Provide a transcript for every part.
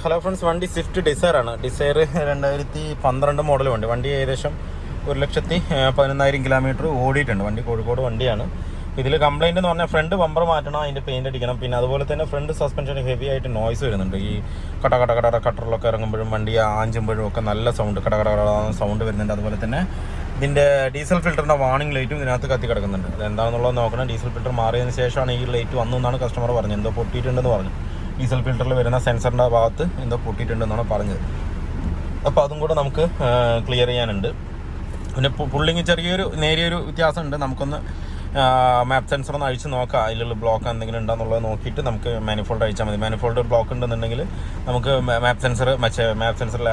Hello friends, വണ്ടി Swift Dzire ആണ്. Desire 2012 model വണ്ടി. വണ്ടി ഏകദേശം 1,11,000 കിലോമീറ്റർ ഓടിയിട്ടുണ്ട്. വണ്ടി കോഴിക്കോട് വണ്ടിയാണ്. ഇതിൽ കംപ്ലയിൻ്റ് എന്ന് പറഞ്ഞാൽ ഫ്രണ്ട് ബമ്പർ മാറ്റണം, അതിൻ്റെ പെയിൻ്റ് അടിക്കണം. പിന്നെ അതുപോലെ തന്നെ ഫ്രണ്ട് സസ്പെൻഷൻ ഹെവി ആയിട്ട് നോയ്സ് വരുന്നുണ്ട്. ഈ കട്ടറിലൊക്കെ ഇറങ്ങുമ്പോഴും വണ്ടി ആഞ്ചുമ്പോഴും ഒക്കെ നല്ല സൗണ്ട് സൗണ്ട് വരുന്നുണ്ട്. അതുപോലെ തന്നെ ഇതിൻ്റെ ഡീസൽ ഫിൽറ്ററിൻ്റെ വാർണിംഗ് ലൈറ്റും ഇതിനകത്ത് കത്തി കിടക്കുന്നുണ്ട്. അതെന്താണെന്നുള്ളത് നോക്കണം. ഡീസൽ ഫിൽറ്റർ മാറിയതിന് ശേഷമാണ് ഈ ലൈറ്റ് വന്നു എന്നാണ് കസ്റ്റമർ പറഞ്ഞത്. എന്തോ പൊട്ടിയിട്ടുണ്ടെന്ന് പറഞ്ഞു. ഡീസൽ ഫിൽറ്ററിൽ വരുന്ന സെൻസറിൻ്റെ ഭാഗത്ത് എന്തോ പൊട്ടിയിട്ടുണ്ടെന്നാണ് പറഞ്ഞത്. അപ്പോൾ അതും കൂടെ നമുക്ക് ക്ലിയർ ചെയ്യാനുണ്ട്. പിന്നെ പുള്ളിങ് നേരിയൊരു വ്യത്യാസമുണ്ട്. നമുക്കൊന്ന് മാപ്പ് സെൻസർ ഒന്ന് അഴിച്ച് നോക്കാം. അതിലുള്ള ബ്ലോക്ക് എന്തെങ്കിലും ഉണ്ടെന്നുള്ളത് നോക്കിയിട്ട് നമുക്ക് മാനിഫോൾഡ് അഴിച്ചാൽ മതി. മാനിഫോൾഡ് ബ്ലോക്ക് ഉണ്ടെന്നുണ്ടെങ്കിൽ നമുക്ക് മാപ്പ് സെൻസറിൽ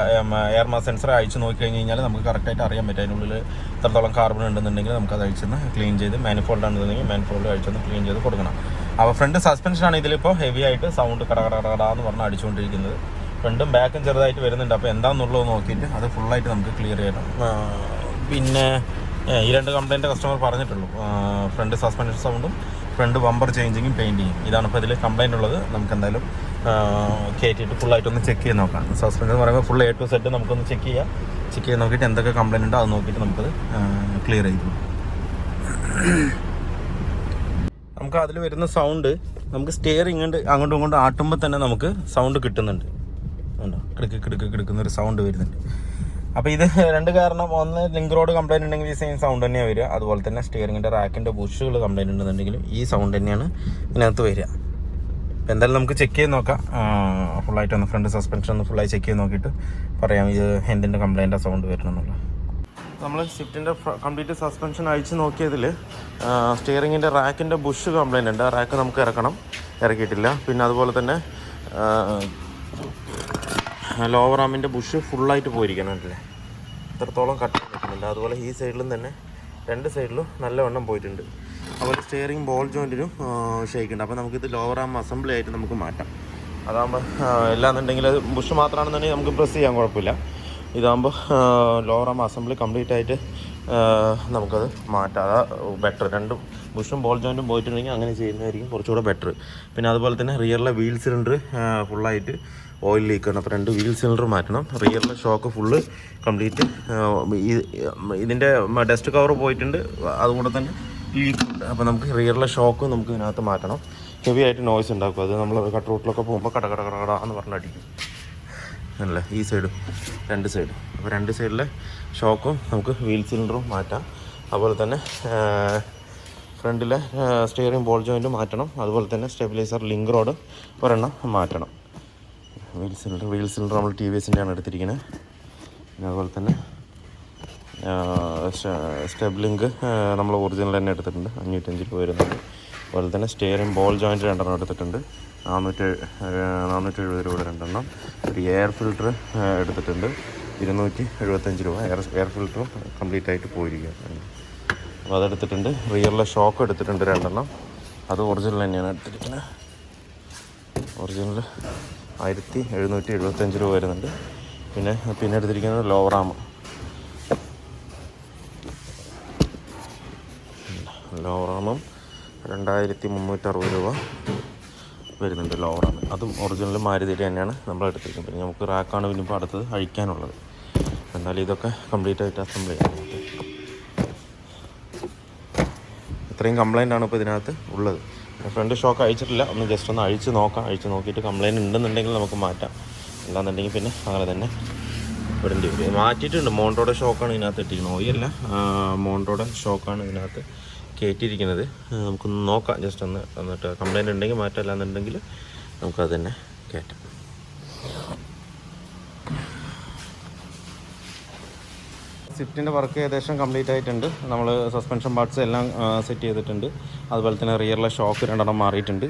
എയർ മാസ് സെൻസർ അഴിച്ച് നോക്കി കഴിഞ്ഞ് കഴിഞ്ഞാൽ നമുക്ക് കറക്റ്റായിട്ട് അറിയാൻ പറ്റും അതിനുള്ളിൽ എത്രത്തോളം കാർബൺ ഉണ്ടെന്നുണ്ടെങ്കിൽ നമുക്കത് അഴിച്ചൊന്ന് ക്ലീൻ ചെയ്ത്, മാനിഫോൾഡ് ആണെന്നുണ്ടെങ്കിൽ മാനിഫോൾഡ് അഴിച്ചൊന്ന് ക്ലീൻ ചെയ്ത് കൊടുക്കണം. അപ്പോൾ ഫ്രണ്ട് സസ്പെൻഷനാണ് ഇതിലിപ്പോൾ ഹെവി ആയിട്ട് സൗണ്ട് കടകടാന്ന് പറഞ്ഞ് അടിച്ചുകൊണ്ടിരിക്കുന്നത്. ഫ്രണ്ടും ബാക്കും ചെറുതായിട്ട് വരുന്നുണ്ട്. അപ്പോൾ എന്താണെന്നുള്ളത് നോക്കിയിട്ട് അത് ഫുള്ളായിട്ട് നമുക്ക് ക്ലിയർ ചെയ്യണം. പിന്നെ ഈ 2 കംപ്ലയിൻറ്റ് കസ്റ്റമർ പറഞ്ഞിട്ടുള്ളൂ. ഫ്രണ്ട് സസ്പെൻഷൻ സൗണ്ടും ഫ്രണ്ട് ബമ്പർ ചേഞ്ചിങ്ങും പെയിൻറ്റിങ്ങും. ഇതാണ് ഇപ്പോൾ ഇതിൽ കംപ്ലയിൻ്റ് ഉള്ളത്. നമുക്ക് എന്തായാലും കയറ്റിയിട്ട് ഫുള്ളായിട്ടൊന്ന് ചെക്ക് ചെയ്ത് നോക്കാം. സസ്പെൻഷൻ എന്ന് പറയുമ്പോൾ ഫുൾ A to Z നമുക്കൊന്ന് ചെക്ക് ചെയ്ത് നോക്കിയിട്ട് എന്തൊക്കെ കംപ്ലയിൻ്റ് ഉണ്ടോ അത് നോക്കിയിട്ട് നമുക്കത് ക്ലിയർ ചെയ്തു. നമുക്ക് അതിൽ വരുന്ന സൗണ്ട് നമുക്ക് സ്റ്റിയറിംഗ് അങ്ങോട്ടും ഇങ്ങോട്ടും ആട്ടുമ്പോൾ തന്നെ നമുക്ക് സൗണ്ട് കിട്ടുന്നുണ്ട്. ഉണ്ടോ, കിടക്കുന്നൊരു സൗണ്ട് വരുന്നുണ്ട്. അപ്പോൾ ഇത് 2 കാരണം. ഒന്ന്, ലിങ്ക് റോഡ് കംപ്ലയിൻ്റ് ഉണ്ടെങ്കിൽ ഈ സെയിം സൗണ്ട് തന്നെയാണ് വരിക. അതുപോലെ തന്നെ സ്റ്റിയറിങ്ങിൻ്റെ റാക്കിൻ്റെ ബുഷുകൾ കംപ്ലയിൻ്റ് ഉണ്ടെന്നുണ്ടെങ്കിലും ഈ സൗണ്ട് തന്നെയാണ് ഇതിനകത്ത് വരിക. അപ്പോൾ എന്തായാലും നമുക്ക് ചെക്ക് ചെയ്ത് നോക്കാം. ഫുള്ളായിട്ടൊന്ന് ഫ്രണ്ട് സസ്പെൻഷൻ ഒന്ന് ഫുള്ളായി ചെക്ക് ചെയ്ത് നോക്കിയിട്ട് പറയാം ഇത് എന്തിൻ്റെ കംപ്ലയിൻ്റ് സൗണ്ട് വരണമെന്നുള്ളത്. നമ്മൾ സ്വിഫ്റ്റിൻ്റെ കംപ്ലീറ്റ് സസ്പെൻഷൻ അഴിച്ച് നോക്കിയതിൽ സ്റ്റിയറിങ്ങിൻ്റെ റാക്കിൻ്റെ ബുഷ് കംപ്ലയിൻ്റ് ഉണ്ട്. ആ റാക്ക് നമുക്ക് ഇറക്കിയിട്ടില്ല. പിന്നെ അതുപോലെ തന്നെ ലോവർ ആമിൻ്റെ ബുഷ് ഫുള്ളായിട്ട് പോയിരിക്കണമല്ലേ, ഇത്രത്തോളം കട്ട് നിൽക്കുന്നുണ്ട്. അതുപോലെ ഈ സൈഡിലും തന്നെ 2 സൈഡിലും നല്ലവണ്ണം പോയിട്ടുണ്ട്. അതുപോലെ സ്റ്റിയറിംഗ് ബോൾ ജോയിൻറ്റിനും ഷേക്കുണ്ട്. അപ്പോൾ നമുക്കിത് ലോവർ ആം അസംബ്ലി ആയിട്ട് നമുക്ക് മാറ്റാം. അതാകുമ്പോൾ എല്ലാന്നുണ്ടെങ്കിൽ ബുഷ് മാത്രമാണെന്നുണ്ടെങ്കിൽ നമുക്ക് പ്രസ് ചെയ്യാൻ കുഴപ്പമില്ല. ഇതാകുമ്പോൾ ലോവർ ആം അസംബ്ലി കംപ്ലീറ്റ് ആയിട്ട് നമുക്കത് മാറ്റാം. അതാ ബെറ്റർ. 2 ബുഷും ബോൾ ജോയിൻറ്റും പോയിട്ടുണ്ടെങ്കിൽ അങ്ങനെ ചെയ്യുന്നതായിരിക്കും കുറച്ചുകൂടെ ബെറ്റർ. പിന്നെ അതുപോലെ തന്നെ റിയറിലെ വീൽ സിലിണ്ടർ ഫുള്ളായിട്ട് ഓയിൽ ലീക്കാണ്. അപ്പോൾ 2 വീൽ സിലിണ്ടർ മാറ്റണം. റിയറിലെ ഷോക്ക് ഫുള്ള് കംപ്ലീറ്റ് ഇതിൻ്റെ ഡസ്റ്റ് കവർ പോയിട്ടുണ്ട്. അതുകൂടെ തന്നെ ലീക്കുണ്ട്. അപ്പോൾ നമുക്ക് റിയറിലെ ഷോക്ക് നമുക്ക് ഇതിനകത്ത് മാറ്റണം. ഹെവി ആയിട്ട് നോയ്സ് ഉണ്ടാക്കും. അത് നമ്മൾ കട്ട് റൂട്ടിലൊക്കെ പോകുമ്പോൾ കടന്ന് പറഞ്ഞടിക്കും അല്ലേ. ഈ സൈഡും 2 സൈഡും. അപ്പോൾ 2 സൈഡിലെ ഷോക്കും നമുക്ക് വീൽ സിലിണ്ടറും മാറ്റാം. അതുപോലെ തന്നെ ഫ്രണ്ടിലെ സ്റ്റിയറിംഗ് ബോൾ ജോയിൻറ്റ് മാറ്റണം. അതുപോലെ തന്നെ സ്റ്റെബിലൈസർ ലിങ്ക് റോഡ് ഒരെണ്ണം മാറ്റണം. വീൽ സിലിണ്ടർ നമ്മൾ TVSൻ്റെയാണ് എടുത്തിരിക്കുന്നത്. പിന്നെ അതുപോലെ തന്നെ സ്റ്റെബ് ലിങ്ക് നമ്മൾ ഒറിജിനൽ തന്നെ എടുത്തിട്ടുണ്ട്. 505 രൂപ വരുന്നുണ്ട്. അതുപോലെ തന്നെ സ്റ്റിയറിംഗ് ബോൾ ജോയിൻറ്റ് 2 എടുത്തിട്ടുണ്ട്. 470 രൂപ 2. ഒരു എയർ ഫിൽറ്റർ എടുത്തിട്ടുണ്ട്. 275 രൂപ. എയർ ഫിൽറ്ററും കംപ്ലീറ്റ് ആയിട്ട് പോയിരിക്കുകയാണ്. അപ്പോൾ അതെടുത്തിട്ടുണ്ട്. റിയറിലെ ഷോക്ക് എടുത്തിട്ടുണ്ട് 2. അത് ഒറിജിനൽ തന്നെയാണ് എടുത്തിരിക്കുന്നത്. ഒറിജിനൽ 1775 രൂപ വരുന്നുണ്ട്. പിന്നെ എടുത്തിരിക്കുന്നത് ലോവർ ആം. ലോവർ ആമും 2360 രൂപ വരുന്നുണ്ട്. ലോവർ ആം അതും ഒറിജിനൽ മാരുതിയുടെ തന്നെയാണ് നമ്മൾ എടുത്തിരിക്കുന്നത്. പിന്നെ നമുക്ക് റാക്കാണ് പിന്നിപ്പോൾ അടുത്തത് അഴിക്കാനുള്ളത്. എന്നാലും ഇതൊക്കെ കംപ്ലീറ്റ് ആയിട്ട് അസംബിൾ ചെയ്യാൻ. ഇത്രയും കംപ്ലയിൻ്റ് ആണ് ഇപ്പോൾ ഇതിനകത്ത് ഉള്ളത്. ഫ്രണ്ട് ഷോക്ക് അഴിച്ചിട്ടില്ല. ഒന്ന് ജസ്റ്റ് ഒന്ന് അഴിച്ച് നോക്കിയിട്ട് കംപ്ലയിൻറ്റ് ഉണ്ടെന്നുണ്ടെങ്കിൽ നമുക്ക് മാറ്റാം. അല്ലാന്നുണ്ടെങ്കിൽ പിന്നെ അങ്ങനെ തന്നെ വിടേണ്ടി വരും. മാറ്റിയിട്ടുണ്ട്. മോണ്ടോയുടെ ഷോക്കാണ് ഇതിനകത്ത് ഇട്ടിരിക്കുന്നത്. ഓയല്ല, മോണ്ടോയുടെ ഷോക്കാണ് ഇതിനകത്ത് കയറ്റിയിരിക്കുന്നത്. നമുക്കൊന്ന് നോക്കാം ജസ്റ്റ് ഒന്ന്. എന്നിട്ട് കംപ്ലയിൻ്റ് ഉണ്ടെങ്കിൽ മാറ്റാം, അല്ലാന്നുണ്ടെങ്കിൽ നമുക്കത് തന്നെ കയറ്റാം. സ്വിഫ്റ്റിൻ്റെ വർക്ക് ഏകദേശം കംപ്ലീറ്റ് ആയിട്ടുണ്ട്. നമ്മൾ സസ്പെൻഷൻ പാർട്സ് എല്ലാം സെറ്റ് ചെയ്തിട്ടുണ്ട്. അതുപോലെ തന്നെ റിയറിലെ ഷോക്ക് 2 മാറിയിട്ടുണ്ട്.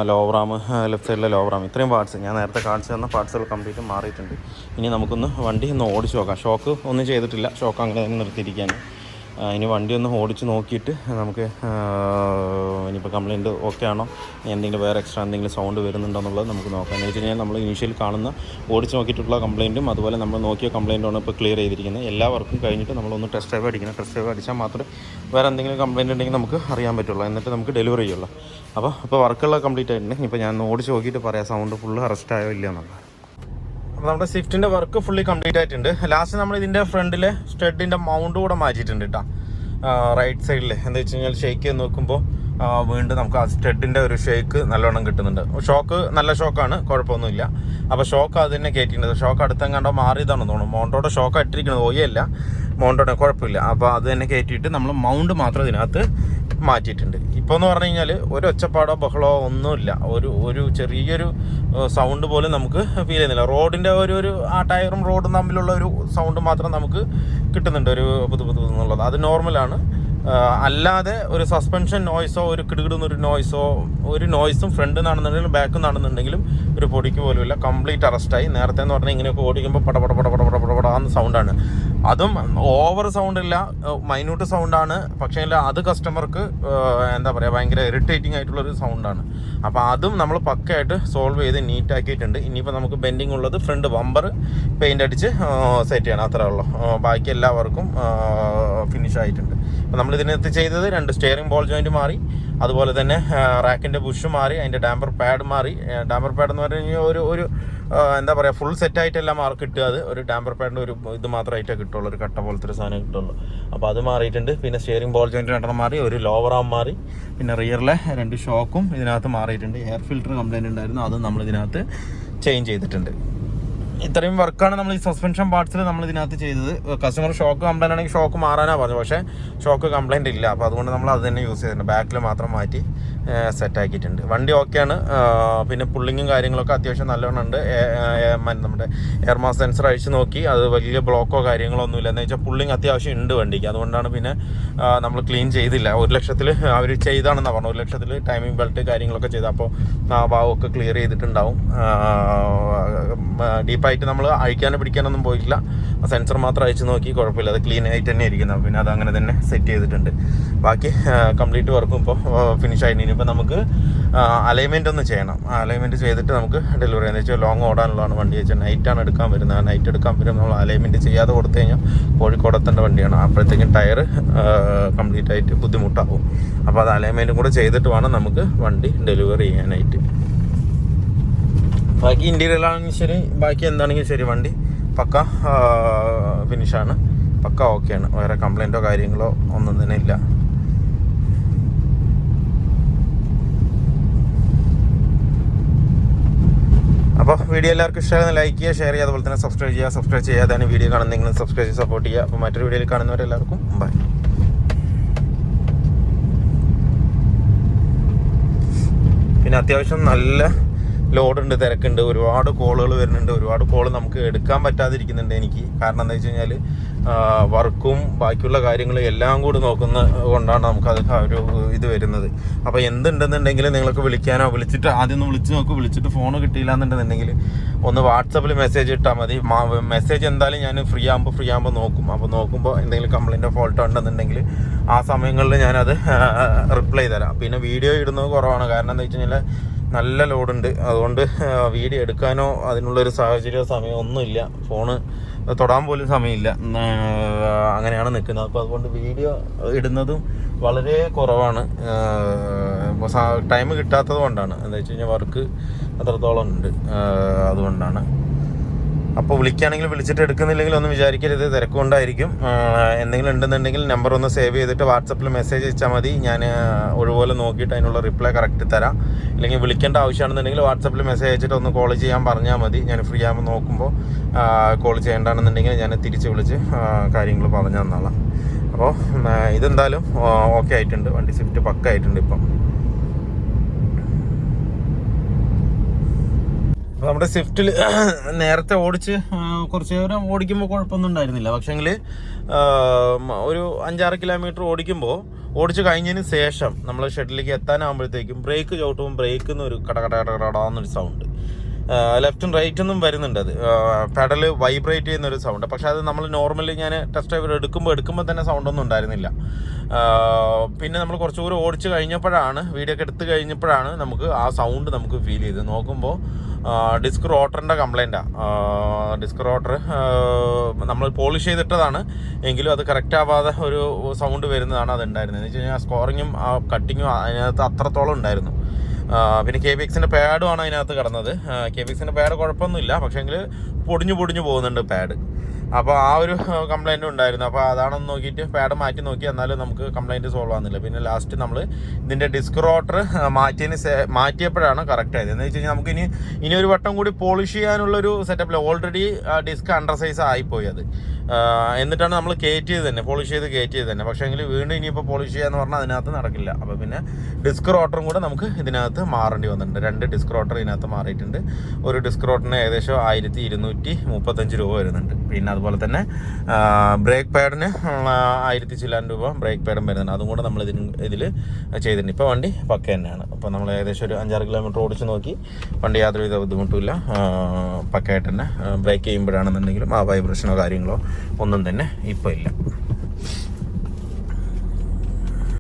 ലോവർ ആം, ലെഫ്റ്റ് സൈഡിലെ ലോവർ ആം, ഇത്രയും പാർട്സ് ഞാൻ നേരത്തെ കാണിച്ചു തന്ന പാർട്സുകൾ കംപ്ലീറ്റ് മാറിയിട്ടുണ്ട്. ഇനി നമുക്കൊന്ന് വണ്ടി ഒന്ന് ഓടിച്ച് നോക്കാം. ഷോക്ക് ഒന്നും ചെയ്തിട്ടില്ല. ഷോക്ക് അങ്ങനെ തന്നെ നിർത്തിയിരിക്കുകയാണ്. ഇനി വണ്ടി ഒന്ന് ഓടിച്ച് നോക്കിയിട്ട് നമുക്ക് ഇനിയിപ്പോൾ കംപ്ലയിൻറ്റ് ഓക്കെ ആണോ, എന്തെങ്കിലും വേറെ എക്സ്ട്രാ എന്തെങ്കിലും സൗണ്ട് വരുന്നുണ്ടോ എന്നുള്ളത് നമുക്ക് നോക്കാം. എന്ന് വെച്ച് കഴിഞ്ഞാൽ നമ്മൾ ഇനീഷ്യൽ കാണുന്ന ഓടിച്ച് നോക്കിയിട്ടുള്ള കംപ്ലയിൻറ്റും അതുപോലെ നമ്മൾ നോക്കിയ കംപ്ലയിൻറ്റാണ് ഇപ്പോൾ ക്ലിയർ ചെയ്തിരിക്കുന്നത്. എല്ലാ വർക്കും കഴിഞ്ഞിട്ട് നമ്മളൊന്ന് ടെസ്റ്റ് ഡ്രൈവ് അടിക്കണം. ടെസ്റ്റ് ഡ്രൈവ് അടിച്ചാൽ മാത്രമേ വേറെ എന്തെങ്കിലും കംപ്ലയിൻറ്റ് ഉണ്ടെങ്കിൽ നമുക്ക് അറിയാൻ പറ്റുള്ളൂ. എന്നിട്ട് നമുക്ക് ഡെലിവറി ചെയ്യുള്ളൂ. അപ്പോൾ വർക്കുള്ള കംപ്ലീറ്റ് ആയിട്ടുണ്ട്. ഇപ്പോൾ ഞാൻ ഓടിച്ച് നോക്കിയിട്ട് പറയാം സൗണ്ട് ഫുള്ള് അറസ്റ്റ് ആയോ ഇല്ല എന്നുള്ളത്. അപ്പോൾ നമ്മുടെ സ്വിഫ്റ്റിൻ്റെ വർക്ക് ഫുള്ളി കംപ്ലീറ്റ് ആയിട്ടുണ്ട്. ലാസ്റ്റ് നമ്മൾ ഇതിൻ്റെ ഫ്രണ്ടിലെ സ്റ്റഡിൻ്റെ മൗണ്ട് കൂടെ മാറ്റിയിട്ടുണ്ട് കേട്ടോ. റൈറ്റ് സൈഡിൽ എന്താ വെച്ച് കഴിഞ്ഞാൽ ഷേക്ക് ചെയ്ത് നോക്കുമ്പോൾ വീണ്ടും നമുക്ക് ആ സ്റ്റഡിൻ്റെ ഒരു ഷേക്ക് നല്ലോണം കിട്ടുന്നുണ്ട്. ഷോക്ക് നല്ല ഷോക്കാണ്, കുഴപ്പമൊന്നുമില്ല. അപ്പോൾ ഷോക്ക് അത് തന്നെ കയറ്റിയിട്ടുണ്ട്. ഷോക്ക് അടുത്തെങ്ങാണ്ടോ മാറിയതാണെന്ന് തോന്നുന്നു. മൗണ്ടോടെ ഷോക്ക് ഇട്ടിരിക്കുന്നത് ഓയല്ല, മൗണ്ടോടെ കുഴപ്പമില്ല. അപ്പോൾ അത് തന്നെ കയറ്റിയിട്ട് നമ്മൾ മൗണ്ട് മാത്രം ഇതിനകത്ത് മാറ്റിയിട്ടുണ്ട്. ഇപ്പോൾ എന്ന് പറഞ്ഞു കഴിഞ്ഞാൽ ഒരു ഒച്ചപ്പാടോ ബഹളോ ഒന്നുമില്ല. ഒരു ചെറിയൊരു സൗണ്ട് പോലും നമുക്ക് ഫീൽ ചെയ്യുന്നില്ല. റോഡിൻ്റെ ഒരു ആ ടയറും റോഡും തമ്മിലുള്ള ഒരു സൗണ്ട് മാത്രം നമുക്ക് കിട്ടുന്നുണ്ട്, ഒരു പുതു എന്നുള്ളത്. അത് നോർമലാണ്. അല്ലാതെ ഒരു സസ്പെൻഷൻ നോയ്സോ ഒരു കിടുകിടുന്നൊരു നോയ്സോ ഒരു നോയ്സും ഫ്രണ്ട് നടന്നുണ്ടെങ്കിലും ബാക്ക് നടന്നുണ്ടെങ്കിലും ഒരു പൊടിക്ക് പോലും ഇല്ല. കംപ്ലീറ്റ് അറസ്റ്റായി. നേരത്തെ എന്ന് പറഞ്ഞാൽ ഇങ്ങനെയൊക്കെ ഓടിക്കുമ്പോൾ പടപടപടപടപടപടാന്ന് സൗണ്ടാണ്. അതും ഓവർ സൗണ്ടില്ല, മൈന്യൂട്ട് സൗണ്ടാണ്. പക്ഷേ അത് കസ്റ്റമർക്ക് എന്താ പറയുക, ഭയങ്കര ഇറിറ്റേറ്റിംഗ് ആയിട്ടുള്ളൊരു സൗണ്ടാണ്. അപ്പോൾ അതും നമ്മൾ പക്കയായിട്ട് സോൾവ് ചെയ്ത് നീറ്റാക്കിയിട്ടുണ്ട്. ഇനിയിപ്പോൾ നമുക്ക് ബെൻഡിങ് ഉള്ളത് ഫ്രണ്ട് ബമ്പർ പെയിൻ്റ് അടിച്ച് സെറ്റ് ചെയ്യണം, അത്രേ ഉള്ളൂ. ബാക്കി എല്ലാ വർക്കും ഫിനിഷ് ആയിട്ടുണ്ട്. അപ്പോൾ നമ്മൾ ഇതിനകത്ത് ചെയ്തത് 2 സ്റ്റിയറിംഗ് ബോൾ ജോയിൻറ്റ് മാറി, അതുപോലെ തന്നെ റാക്കിൻ്റെ ബുഷ് മാറി, അതിൻ്റെ ഡാമ്പർ പാഡ് മാറി. ഡാമ്പർ പാഡ് എന്ന് പറഞ്ഞു കഴിഞ്ഞാൽ ഒരു എന്താ പറയുക, ഫുൾ സെറ്റായിട്ടെല്ലാം മാർക്ക് കിട്ടുക. അത് ഒരു ഡാമ്പർ പാഡിൻ്റെ ഒരു ഇത് മാത്രമായിട്ടേ കിട്ടുള്ളൂ, ഒരു കട്ട പോലത്തെ ഒരു സാധനം കിട്ടുള്ളൂ. അപ്പോൾ അത് മാറിയിട്ടുണ്ട്. പിന്നെ സ്റ്റിയറിംഗ് ബോൾ ജോയിൻറ്റ് 2 മാറി, ഒരു ലോവർ ആം മാറി. പിന്നെ റിയറിലെ 2 ഷോക്കും ഇതിനകത്ത് മാറിയിട്ടുണ്ട്. എയർ ഫിൽറ്റർ കംപ്ലൈൻറ്റ് ഉണ്ടായിരുന്നു, അതും നമ്മൾ ഇതിനകത്ത് ചേഞ്ച് ചെയ്തിട്ടുണ്ട്. ഇത്രയും വർക്കാണ് നമ്മൾ ഈ സസ്പെൻഷൻ പാർട്സിൽ നമ്മൾ ഇതിനകത്ത് ചെയ്തത്. കസ്റ്റമർ ഷോക്ക് കംപ്ലൈൻ്റ് ആണെങ്കിൽ ഷോക്ക് മാറാനാണ് പറഞ്ഞത്, പക്ഷേ ഷോക്ക് കംപ്ലൈൻറ്റ് ഇല്ല. അപ്പോൾ അതുകൊണ്ട് നമ്മൾ അത് തന്നെ യൂസ് ചെയ്തിട്ടുണ്ട്. ബാക്കിൽ മാത്രം മാറ്റി സെറ്റാക്കിയിട്ടുണ്ട്. വണ്ടി ഓക്കെയാണ്. പിന്നെ പുള്ളിങ്ങും കാര്യങ്ങളൊക്കെ അത്യാവശ്യം നല്ലോണം ഉണ്ട്. നമ്മുടെ എയർ മാസ് സെൻസർ അഴിച്ച് നോക്കി, അത് വലിയ ബ്ലോക്കോ കാര്യങ്ങളോ ഒന്നുമില്ല. എന്ന് വെച്ചാൽ പുള്ളിങ് അത്യാവശ്യം ഉണ്ട് വണ്ടിക്ക്. അതുകൊണ്ടാണ് പിന്നെ നമ്മൾ ക്ലീൻ ചെയ്തില്ല. 1 ലക്ഷത്തിൽ അവർ ചെയ്താണെന്നാണ് പറഞ്ഞത്. 1 ലക്ഷത്തിൽ ടൈമിംഗ് ബെൽറ്റ് കാര്യങ്ങളൊക്കെ ചെയ്ത്, അപ്പോൾ ആ ഭാവമൊക്കെ ക്ലിയർ ചെയ്തിട്ടുണ്ടാവും. ഡീപ്പായിട്ട് നമ്മൾ അഴിക്കാനും പിടിക്കാനൊന്നും പോയിട്ടില്ല. സെൻസർ മാത്രം അഴിച്ച് നോക്കി, കുഴപ്പമില്ല, അത് ക്ലീൻ ആയിട്ട് തന്നെ ഇരിക്കുന്നത്. പിന്നെ അത് അങ്ങനെ തന്നെ സെറ്റ് ചെയ്തിട്ടുണ്ട്. ബാക്കി കംപ്ലീറ്റ് വർക്കും ഇപ്പോൾ ഫിനിഷ് ആയിട്ട്. ഇനിയിപ്പോൾ നമുക്ക് അലൈൻമെൻറ്റ് ഒന്ന് ചെയ്യണം. അലൈൻമെൻറ്റ് ചെയ്തിട്ട് നമുക്ക് ഡെലിവറി എന്ന് വെച്ചാൽ ലോങ് ഓടാനുള്ളതാണ് വണ്ടി. വെച്ചാൽ നൈറ്റാണ് എടുക്കാൻ വരുന്നത്. നൈറ്റ് എടുക്കാൻ വരും. നമ്മൾ അലൈൻമെൻറ്റ് ചെയ്യാതെ കൊടുത്തു കഴിഞ്ഞാൽ കോഴിക്കോടത്തേണ്ട വണ്ടിയാണ്. അപ്പോഴത്തേക്കും ടയർ കംപ്ലീറ്റ് ആയിട്ട് ബുദ്ധിമുട്ടാകും. അപ്പോൾ അത് അലൈൻമെൻറ്റും കൂടെ ചെയ്തിട്ട് വേണം നമുക്ക് വണ്ടി ഡെലിവറി ചെയ്യാനായിട്ട്. ബാക്കി ഇൻറ്റീരിയറാണെങ്കിലും ശരി, ബാക്കി എന്താണെങ്കിലും ശരി, വണ്ടി പക്ക ഫിനിഷാണ്, പക്ക ഓക്കെയാണ്. വേറെ കംപ്ലൈൻറ്റോ കാര്യങ്ങളോ ഒന്നും തന്നെ ഇല്ല. അപ്പോൾ വീഡിയോ എല്ലാവർക്കും ഇഷ്ടമാകുന്ന ലൈക്ക് ചെയ്യുക, ഷെയർ ചെയ്യുക, അതുപോലെ തന്നെ സബ്സ്ക്രൈബ് ചെയ്യുക. സബ്സ്ക്രൈബ് ചെയ്യാതാണ് വീഡിയോ കാണുന്നെങ്കിലും സബ്സ്ക്രൈബ് ചെയ്ത് സപ്പോർട്ട് ചെയ്യുക. അപ്പോൾ മറ്റൊരു വീഡിയോയിൽ കാണുന്നവരെല്ലാവർക്കും ബൈ. പിന്നെ അത്യാവശ്യം നല്ല ലോഡുണ്ട്, തിരക്കുണ്ട്, ഒരുപാട് കോളുകൾ വരുന്നുണ്ട്. ഒരുപാട് കോൾ നമുക്ക് എടുക്കാൻ പറ്റാതിരിക്കുന്നുണ്ട് എനിക്ക്. കാരണം എന്താ വെച്ച് കഴിഞ്ഞാൽ വർക്കും ബാക്കിയുള്ള കാര്യങ്ങളും എല്ലാം കൂടി നോക്കുന്ന കൊണ്ടാണ് നമുക്കത് ഒരു ഇത് വരുന്നത്. അപ്പോൾ എന്തുണ്ടെന്നുണ്ടെങ്കിൽ നിങ്ങൾക്ക് വിളിക്കാനോ, വിളിച്ചിട്ട് ആദ്യം ഒന്ന് വിളിച്ച് നോക്കും. വിളിച്ചിട്ട് ഫോൺ കിട്ടിയില്ല എന്നുണ്ടെന്നുണ്ടെങ്കിൽ ഒന്ന് വാട്സപ്പിൽ മെസ്സേജ് ഇട്ടാൽ മതി. മെസ്സേജ് എന്തായാലും ഞാൻ ഫ്രീ ആകുമ്പോൾ നോക്കും. അപ്പോൾ നോക്കുമ്പോൾ എന്തെങ്കിലും കംപ്ലൈൻറ്റോ ഫോൾട്ടോ ഉണ്ടെന്നുണ്ടെങ്കിൽ ആ സമയങ്ങളിൽ ഞാനത് റിപ്ലൈ തരാം. പിന്നെ വീഡിയോ ഇടുന്നത് കുറവാണ്. കാരണം എന്താ വെച്ച് കഴിഞ്ഞാൽ നല്ല ലോഡുണ്ട്. അതുകൊണ്ട് വീഡിയോ എടുക്കാനോ അതിനുള്ളൊരു സാഹചര്യമോ സമയമോ ഒന്നുമില്ല. ഫോണ് തൊടാൻ പോലും സമയമില്ല. അങ്ങനെയാണ് നിൽക്കുന്നത്. അപ്പോൾ അതുകൊണ്ട് വീഡിയോ ഇടുന്നതും വളരെ കുറവാണ്. ടൈം കിട്ടാത്തത് കൊണ്ടാണ്. എന്താ വെച്ച് കഴിഞ്ഞാൽ വർക്ക് അത്രത്തോളം ഉണ്ട്, അതുകൊണ്ടാണ്. അപ്പോൾ വിളിക്കുകയാണെങ്കിൽ വിളിച്ചിട്ട് എടുക്കുന്നില്ലെങ്കിൽ ഒന്നും വിചാരിക്കരുത്, തിരക്കുകൊണ്ടായിരിക്കും. എന്തെങ്കിലും ഉണ്ടെന്നുണ്ടെങ്കിൽ നമ്പർ ഒന്ന് സേവ് ചെയ്തിട്ട് വാട്സപ്പിൽ മെസ്സേജ് അയച്ചാൽ മതി. ഞാൻ ഒഴിവുപോലെ നോക്കിയിട്ട് അതിനുള്ള റിപ്ലൈ കറക്റ്റ് തരാം. ഇല്ലെങ്കിൽ വിളിക്കേണ്ട ആവശ്യമാണെന്നുണ്ടെങ്കിൽ വാട്സപ്പിൽ മെസ്സേജ് അയച്ചിട്ട് ഒന്ന് കോൾ ചെയ്യാൻ പറഞ്ഞാൽ മതി. ഞാൻ ഫ്രീ ആകുമ്പോൾ നോക്കുമ്പോൾ കോൾ ചെയ്യേണ്ടതെന്നുണ്ടെങ്കിൽ ഞാൻ തിരിച്ച് വിളിച്ച് കാര്യങ്ങൾ പറഞ്ഞു തന്നോളാം. അപ്പോൾ ഇതെന്തായാലും ഓക്കെ ആയിട്ടുണ്ട്. വണ്ടി സ്വിഫ്റ്റ് പക്ക ആയിട്ടുണ്ട് ഇപ്പം. അപ്പോൾ നമ്മുടെ സ്വിഫ്റ്റിൽ നേരത്തെ ഓടിച്ച് കുറച്ച് നേരം ഓടിക്കുമ്പോൾ കുഴപ്പമൊന്നും ഉണ്ടായിരുന്നില്ല. പക്ഷേങ്കിൽ ഒരു 5-6 കിലോമീറ്റർ ഓടിച്ച് കഴിഞ്ഞതിന് ശേഷം നമ്മൾ ഷെഡിലേക്ക് എത്താനാകുമ്പോഴത്തേക്കും ബ്രേക്ക് ചവിട്ടുമ്പോൾ ബ്രേക്കിൽ നിന്ന് ഒരു കടകടാന്നൊരു സൗണ്ട്, ലെഫ്റ്റും റൈറ്റൊന്നും വരുന്നുണ്ട്. അത് പെഡൽ വൈബ്രേറ്റ് ചെയ്യുന്നൊരു സൗണ്ട്. പക്ഷേ അത് നമ്മൾ നോർമലി ഞാൻ ടെസ്റ്റ് ഡ്രൈവ് എടുക്കുമ്പോൾ തന്നെ സൗണ്ടൊന്നും ഉണ്ടായിരുന്നില്ല. പിന്നെ നമ്മൾ കുറച്ച് ദൂരം ഓടിച്ച് കഴിഞ്ഞപ്പോഴാണ്, വീഡിയോ ഒക്കെ എടുത്ത് കഴിഞ്ഞപ്പോഴാണ് നമുക്ക് ആ സൗണ്ട് നമുക്ക് ഫീൽ ചെയ്ത്. നോക്കുമ്പോൾ ഡിസ്ക് റോട്ടറിൻ്റെ കംപ്ലൈൻറ്റാണ്. ഡിസ്ക് റോട്ടർ നമ്മൾ പോളിഷ് ചെയ്തിട്ടതാണ്, എങ്കിലും അത് കറക്റ്റ് ആവാതെ ഒരു സൗണ്ട് വരുന്നതാണ് അതുണ്ടായിരുന്നത്. എന്ന് വെച്ച് കഴിഞ്ഞാൽ സ്കോറിങ്ങും കട്ടിങ്ങും അതിനകത്ത് അത്രത്തോളം ഉണ്ടായിരുന്നു. പിന്നെ KBXൻ്റെ പാഡുമാണ് അതിനകത്ത് കിടന്നത്. KBXൻ്റെ പാഡ് കുഴപ്പമൊന്നുമില്ല, പക്ഷേങ്കിൽ പൊടിഞ്ഞു പോകുന്നുണ്ട് പാഡ്. അപ്പോൾ ആ ഒരു കംപ്ലൈൻറ്റ് ഉണ്ടായിരുന്നു. അപ്പോൾ അതാണെന്ന് നോക്കിയിട്ട് പാഡ് മാറ്റി നോക്കി, എന്നാലും നമുക്ക് കംപ്ലൈൻറ്റ് സോൾവ് ആകുന്നില്ല. പിന്നെ ലാസ്റ്റ് നമ്മൾ ഇതിൻ്റെ ഡിസ്ക് റോട്ടർ മാറ്റിയപ്പോഴാണ് കറക്റ്റ് ആയത്. എന്ന് വെച്ച് കഴിഞ്ഞാൽ നമുക്ക് ഇനി ഒരു വട്ടം കൂടി പോളിഷ് ചെയ്യാനുള്ളൊരു സെറ്റപ്പിൽ ഓൾറെഡി ഡിസ്ക് അണ്ടർ സൈസ് ആയിപ്പോയി അത്. എന്നിട്ടാണ് നമ്മൾ പോളിഷ് ചെയ്ത് കയറ്റിയത് തന്നെ. പക്ഷേ എങ്കിൽ വീണ്ടും ഇനിയിപ്പോൾ പോളിഷ് ചെയ്യാന്ന് പറഞ്ഞാൽ അതിനകത്ത് നടക്കില്ല. അപ്പോൾ പിന്നെ ഡിസ്ക് റോട്ടറും കൂടെ നമുക്ക് ഇതിനകത്ത് മാറേണ്ടി വന്നിട്ടുണ്ട്. 2 ഡിസ്ക് റോട്ടർ ഇതിനകത്ത് മാറിയിട്ടുണ്ട്. ഒരു ഡിസ്ക് റോട്ടറിന് ഏകദേശം 1235 രൂപ വരുന്നുണ്ട്. പിന്നെ അതുപോലെ തന്നെ ബ്രേക്ക് പാഡിന് 1000 ചില്ലാൻ രൂപ ബ്രേക്ക് പാഡും വരുന്നുണ്ട്. അതും കൂടെ നമ്മൾ ഇതിൽ ചെയ്തിട്ടുണ്ട്. ഇപ്പോൾ വണ്ടി പക്ക തന്നെയാണ്. അപ്പോൾ നമ്മൾ ഏകദേശം ഒരു 5-6 കിലോമീറ്റർ ഓടിച്ച് നോക്കി, വണ്ടി യാതൊരുവിധ ബുദ്ധിമുട്ടില്ല, പക്കയായിട്ട് തന്നെ. ബ്രേക്ക് ചെയ്യുമ്പോഴാണെന്നുണ്ടെങ്കിലും ആ വൈബ്രേഷനോ കാര്യങ്ങളോ ഒന്നും തന്നെ ഇപ്പോൾ ഇല്ല.